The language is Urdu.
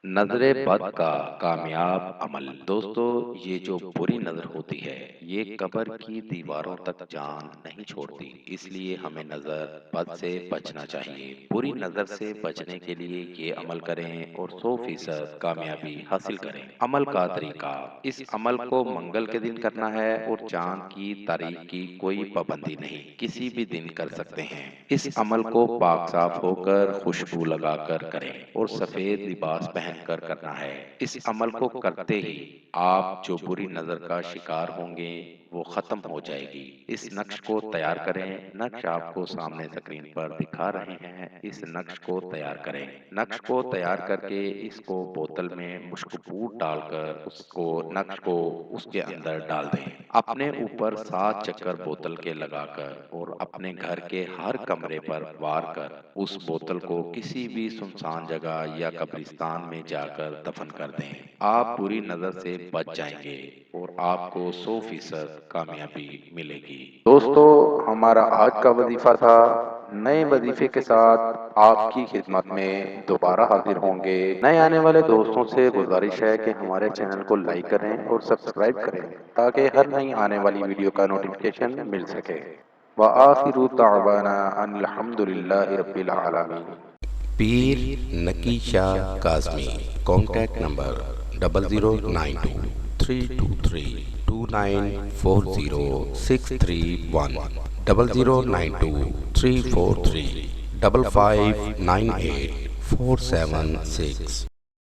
نظر بد کا کامیاب عمل۔ دوستو، یہ جو بری نظر ہوتی ہے یہ قبر کی دیواروں تک جان نہیں چھوڑتی، اس لیے ہمیں نظر بد سے بچنا چاہیے۔ بری نظر سے بچنے کے لیے یہ عمل کریں اور 100% کامیابی حاصل کریں۔ عمل کا طریقہ: اس عمل کو منگل کے دن کرنا ہے اور چاند کی تاریخ کی کوئی پابندی نہیں، کسی بھی دن کر سکتے ہیں۔ اس عمل کو پاک صاف ہو کر خوشبو لگا کر کریں اور سفید لباس پہن کر کرنا ہے۔ اس عمل کو کرتے ہی آپ جو بری نظر کا شکار ہوں گے وہ ختم ہو جائے گی۔ اس نقش کو تیار کریں۔ نقش آپ کو سامنے اسکرین پر دکھا رہے ہیں، اس نقش کو تیار کریں۔ نقش کو تیار کر کے اس کو بوتل میں مشکبوٹ ڈال کر نقش کو اس کے اندر ڈال دیں۔ اپنے اوپر 7 چکر بوتل کے لگا کر اور اپنے گھر کے ہر کمرے پر وار کر اس بوتل کو کسی بھی سنسان جگہ یا قبرستان میں جا کر دفن کر دیں۔ آپ بری نظر سے بچ جائیں گے اور آپ کو 100% کامیابی ملے گی۔ دوستو، ہمارا آج کا وظیفہ تھا۔ نئے وظیفے کے ساتھ آپ کی خدمت میں دوبارہ حاضر ہوں گے۔ نئے آنے والے دوستوں سے گزارش ہے کہ ہمارے چینل کو لائک کریں اور سبسکرائب کریں تاکہ ہر نئی آنے والی ویڈیو کا نوٹیفیکیشن مل سکے۔ وآخر دعوانا ان الحمد للہ رب العالمین۔ پیر نکی شاہ کاظمی، کانٹیکٹ نمبر 009233294063 00923435598476